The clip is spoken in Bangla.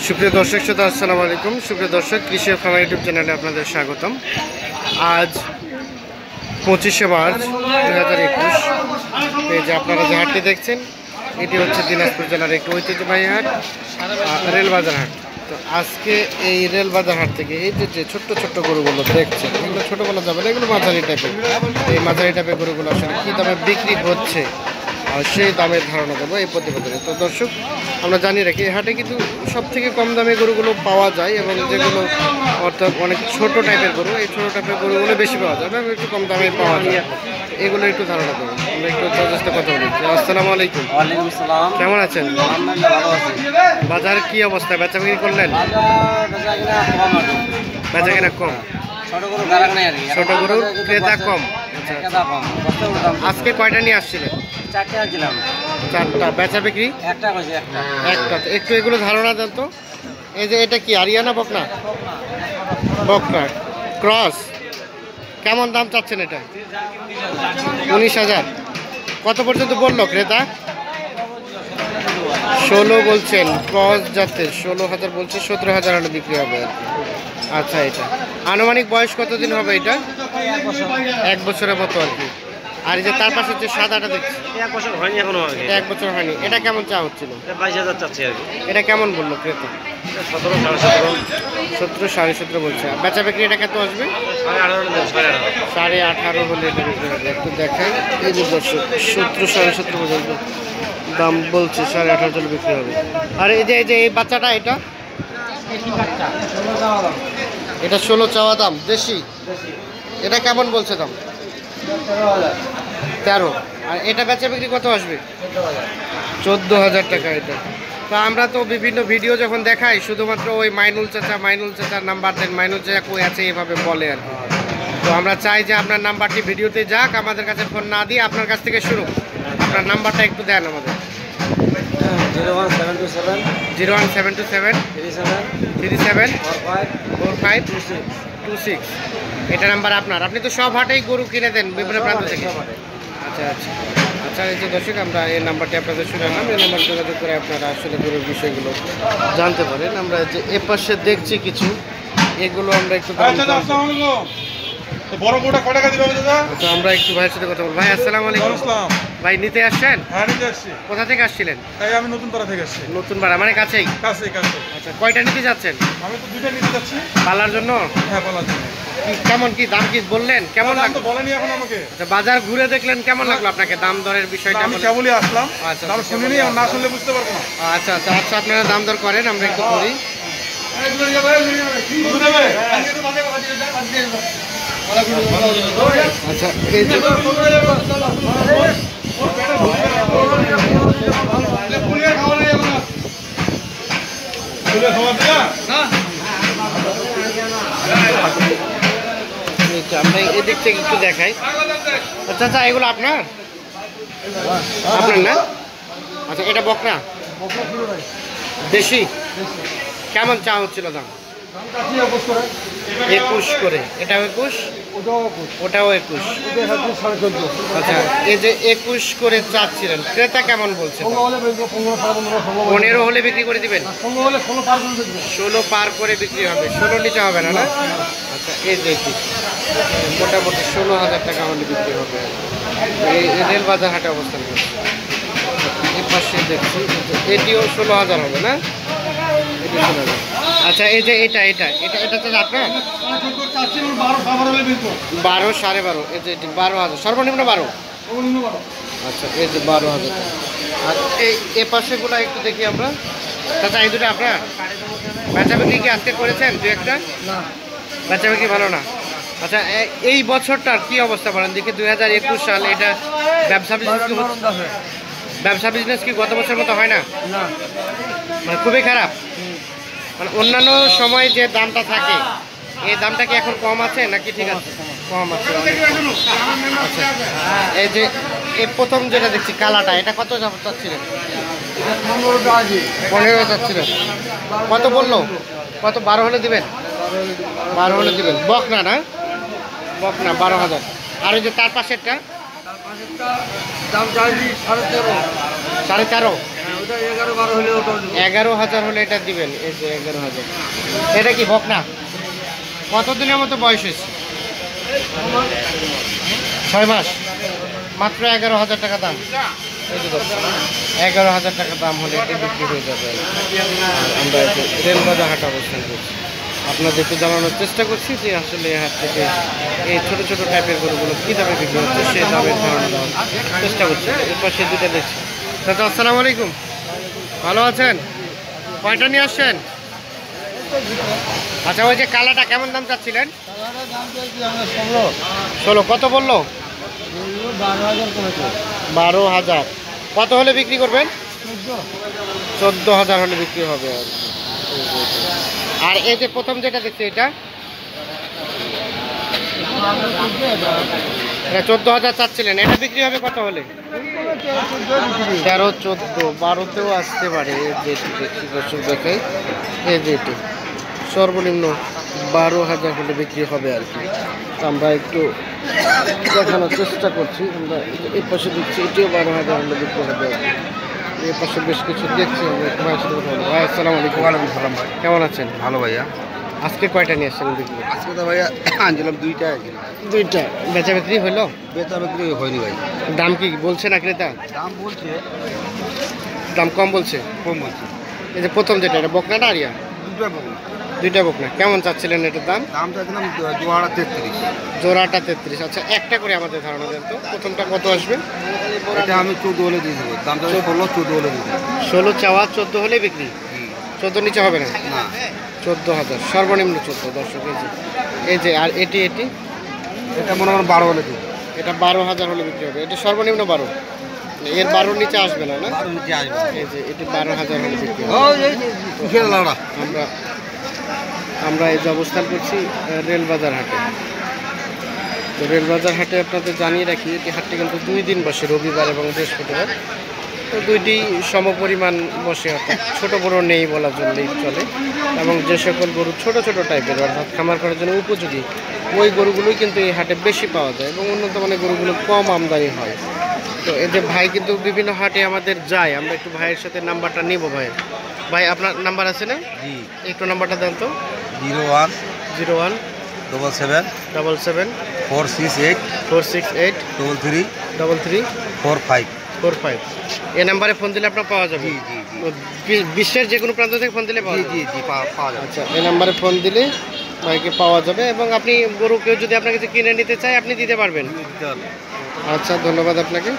সুপ্রিয় দর্শক শ্রোতা আসসালামু আলাইকুম। সুপ্রিয় দর্শক, কৃষি ও খামার ইউটিউব চ্যানেলে আপনাদের স্বাগতম। আজ 25শে মার্চ 2021। এই যে আপনারা যে হাটটি দেখছেন, এটি হচ্ছে দিনাজপুর জেলার একটি ঐতিহ্যবাহী হাট, রেলবাজার হাট। তো আজকে এই রেলবাজার হাট থেকে এই যে ছোট্ট ছোট্ট গরুগুলো দেখছেন, এগুলো ছোটো বলা যাবে না, এগুলো মাঝারি টাইপের। এই মাঝারি টাইপের গরুগুলো আসলে কী দামে বিক্রি হচ্ছে আর সেই দামের ধারণা দেবো এই প্রতিবেদনে। তো দর্শক, আমরা জানি রাখি এই হাটে কিন্তু সব থেকে কম দামে গরুগুলো পাওয়া যায়, এবং যেগুলো অর্থাৎ অনেক ছোট টাইপের গরু, এই ছোটো টাইপের গরুগুলো বেশি পাওয়া যায় এবং একটু কম দামে পাওয়া যায়। এগুলো একটু ধারণা দেবো, আমরা একটু চেষ্টা কথা বলি। আসসালামু আলাইকুম। ওয়ালাইকুম আসসালাম। কেমন আছেন? আলহামদুলিল্লাহ ভালো আছি। বাজার কি অবস্থা? বেচা বিক্রি করলেন? বেচাকেনা কম আছে। বেচা কেনা কম, ছোট গরু গারাক নাই আর কি। ছোট গরুর ক্রেতা কম। ক্রেতা কম। বস্তা গরুর দাম বেশি। আজকে কয়টা নিয়ে আসছিলেন? 4টা দিলাম। 4টা। বেচা বিক্রি একটা কইছে একটা। একটা। তো একটু এগুলো ধারণা দেন তো। এই যে এটা কি আরিয়ানা বকনা? বকনা ক্রস। কেমন দাম চাচ্ছেন এটা? 19,000। কত পর্যন্ত বললো ক্রেতা? 16 বলছেন। ক্রস জাতের 16,000 বলছে, 17,000 হলে বিক্রি হবে আর কি। আচ্ছা, এটা আনুমানিক বয়স কতদিন হবে এটা? 1 বছরের মতো আর কি। আর এই যে তার পাশে যে সাদাটা দেখছি, 1 বছর হয়নি এখনো আর কি। এটা 1 বছর হয়নি। এটা কেমন চা হচ্ছিল? 22,000 চাচ্ছি আর কি। এটা কেমন বললো ক্রেতা? 17 17.5 17, 17.5 বলছে। আর বেচা বিক্রি এটা কত আসবে? 18.5 হলে এটা বিক্রি হবে। একটু দেখাই। এই যে দর্শক, 17, 17.5 পর্যন্ত দাম বলছে, 18.5 হলে বিক্রি হবে। আর এই যে এই বাচ্চাটা, এটা 16 চাওয়া দাম, দেশি। এটা কেমন বলছে দাম? 13। আর এটা বেচা বিক্রি কত আসবে? 14,000 টাকা এটা। তো আমরা তো বিভিন্ন ভিডিও যখন দেখাই, শুধুমাত্র ওই মাইনুল চাচার নাম্বার দেন, মাইনুল চাচা কই আছে এভাবে বলে আর কি। তো আমরা চাই যে আপনার নাম্বারটি ভিডিওতে যাক, আমাদের কাছে ফোন না দিয়ে আপনার কাছ থেকে শুনুক। আপনার নাম্বারটা একটু দেন আমাদের। 01727 01727 37 45 26। এটা নাম্বার আপনার। আপনি তো সব হাটেই গরু কিনে দেন বিভিন্ন প্রান্ত থেকে। আচ্ছা আচ্ছা আচ্ছা। এই যে দর্শক, আমরা এই নাম্বারটি আপনাদের শুনালাম। এই নাম্বার যোগাযোগ করে আপনারা আসলে গরুর বিষয়গুলো জানতে পারেন। আমরা যে এপাশে দেখছি কিছু, এগুলো আমরা একটু বড় কোটা কয় টাকা দিবে দাদা? আচ্ছা, আমরা একটু ভাইয়ের সাথে কথা বলবো। ভাই আসসালামু আলাইকুম। আসসালাম। ভাই নিতে আসছেন? হ্যাঁ, নিতে আসছি। কোথা থেকে আসছিলেন? তাই আমি নতুন পাড়া থেকে আসছি। নতুন পাড়া মানে কাছেই? কাছে। আচ্ছা, কয়টা নিতে যাচ্ছেন? আমি তো দুইটা নিতে যাচ্ছি। পালার জন্য? হ্যাঁ, বলার জন্য। কেমন কি দাম কি বললেন? কেমন দাম লাগলো? তো বলেনি এখন আমাকে। আচ্ছা, বাজার ঘুরে দেখলেন, কেমন লাগলো আপনাকে দাম দরের বিষয়টা? আমি কেবলই আসলাম। আচ্ছা, দাম শুনিনি, না শুনলে বুঝতে পারবো না। আচ্ছা আচ্ছা আচ্ছা। আপনারা দাম দর করেন, আমরা একটু করি। আচ্ছা, এই যে আমরা এদিক থেকে একটু দেখাই। আচ্ছা আচ্ছা, এগুলো আপনার আপনার না? আচ্ছা, এটা বকনা দেশি। কেমন চা হচ্ছিল দাম? 21 করে। এটাও 21, ওটাও 21। আচ্ছা, এই যে 21 করে চাচ্ছিলেন, ক্রেতা কেমন বলছে? 15 হলে বিক্রি করে দিবেন? 16 পার করে বিক্রি হবে, 16 নিচে হবে না? না। আচ্ছা, এই যে এটি মোটামুটি 16,000 টাকা হলে বিক্রি হবে। এই রেলবাজার হাটে অবস্থান করছে। এই পাশে দেখছি এটিও 16,000 হবে না? এটি 16,000। আচ্ছা, এই যে এটা তো আপনার 12, 12.5। এই যে এটি 12,000, সর্বনিম্ন 12। আচ্ছা, এই যে 12,000। আর এই পাশেগুলো একটু দেখি আমরা। চাচা, এই দুটো আপনার? বেচা বিক্রি কি আজকে করেছেন দু একটা? না, বেচা বিক্রি ভালো না। আচ্ছা, এই বছরটার কি অবস্থা বলেন দেখি? 2021 সাল। এটা ব্যবসা বিজনেস কি গত বছর মতো হয় না? মানে খুবই খারাপ। মানে অন্যান্য সময় যে দামটা থাকে, এই দামটা কি এখন কম আছে নাকি ঠিক আছে? কম আছে। আচ্ছা, এই যে এই প্রথম যেটা দেখছি কালাটা, এটা কত চাচ্ছিলেন? 15 চাচ্ছিলেন। কত বললো? কত? 12 হলে দিবেন? 12 হলে দিবেন। বকনা না? বকনা 12,000। আর এই যে তার পাশেরটা দাম চাইছি 13.5। 13.5। 11,000 হলে এটা দিবেন। এই যে 11,000। এটা কি বকনা? কতদিনের মতো বয়স হয়েছে? 6 মাস। মাত্র 11,000 টাকা দাম। এই যে দর্শক, 11,000 টাকা দাম হলে এটি বিক্রি হয়ে যাবে। আর আমরা এই যে রেলবাজার হাট অবস্থান করছি, আপনাদেরকে জানানোর চেষ্টা করছি যে আসলে এই হাট থেকে এই ছোটো ছোটো টাইপের গরুগুলো কী দামে বিক্রি হচ্ছে সেই দামের ধারণা দেওয়ার চেষ্টা করছি। এরপর সে দুটা দেখছি। দাদা আসসালামু আলাইকুম, ভালো আছেন? কয়টা নিয়ে আসছেন? আচ্ছা, ওই যে কালাটা কেমন দাম চাচ্ছিলেন? 16। কত বললো? 12,000। কত হলে বিক্রি করবেন? 14,000 হলে বিক্রি হবে। আর এই যে প্রথম যেটা দেখছি এটা 14,000 চাচ্ছিলেন, এটা বিক্রি হবে কত হলে? 13, 14, 12তেও আসতে পারে। এই যে দর্শক দেখাই, এই যে এটি সর্বনিম্ন 12,000 হলে বিক্রি হবে আর কি। আমরা একটু দেখানোর চেষ্টা করছি। আমরা এই পাশে দেখছি, এটিও 12,000 হলে বিক্রি হবে আর কি। এই পাশে বেশ কিছু দেখছি আমরা। ভাই আসসালামু আলাইকুম। ওয়ালাইকুম সালাম ভাই। কেমন আছেন? ভালো ভাইয়া। আজকে কয়টা নিয়ে আসছেন বিক্রি? আজকে তো ভাইয়া আনছিলাম 2টা। 2টা। বেচা বিক্রি হলো? বেচা বিক্রি হয়নি ভাই। দাম কি বলছে না ক্রেতা? দাম বলছে, দাম কম বলছে। কম বলছে। এই যে প্রথম যেটা, এটা বকনাটা আরিয়া? 2টা বলুন। 2টা বকনা। কেমন চাচ্ছিলেন এটার দাম? দামটা একদম জোয়ারা 33। জোড়াটা 33। আচ্ছা, একটা করে আমাদের ধারণা দেন তো, প্রথমটা কত আসবে? এটা আমি 14 হলে দিয়ে দেবো। দামটা 16, 14 হলে দিয়ে দেবো। 16 চাওয়া, 14 হলে বিক্রি। 14 নিচে হবে না? না, 14,000 সর্বনিম্ন 14। দর্শক এই যে আর এটি এটা মনে হয় 12 হলে দিয়ে দেবো। এটা 12,000 হলে বিক্রি হবে। এটা সর্বনিম্ন 12, এর 12 নিচে আসবে না, না? 12 নিচে আসবে। এই যে এটি 12,000 হলে বিক্রি হবে। আমরা এই যে অবস্থান করছি রেলবাজার হাটে। তো রেলবাজার হাটে আপনাদের জানিয়ে রাখি, এটি হাটটি কিন্তু 2 দিন বসে, রবিবার এবং বৃহস্পতিবার। তো দুইটি সমপরিমাণ বসে, অর্থাৎ ছোটো বড়ো নেই বলার জন্যই চলে। এবং যে সকল গরু ছোট ছোট টাইপের, অর্থাৎ খামার করার জন্য উপযোগী, ওই গরুগুলোই কিন্তু এই হাটে বেশি পাওয়া যায় এবং উন্নত মানের গরুগুলো কম আমদানি হয়। তো এই যে ভাই কিন্তু বিভিন্ন হাটে আমাদের যায়, আমরা একটু ভাইয়ের সাথে নাম্বারটা নিব। ভাই আপনার নাম্বার আছে না? জি। একটু নাম্বারটা দেন তো। 01 01 77 77 468 468 33 33 45। 45। এই নাম্বারে ফোন দিলে আপনার পাওয়া যাবে? জি জি জি। বিশ্বের যে কোনো প্রান্ত থেকে ফোন দিলে পাওয়া জি যাবে? জি জি, পাওয়া যাবে। আচ্ছা, এই নাম্বারে ফোন দিলে ভাইকে পাওয়া যাবে এবং আপনি গরু কেউ যদি আপনার কাছে কিনে নিতে চায় আপনি দিতে পারবেন। দিতে হবে। আচ্ছা, ধন্যবাদ আপনাকে।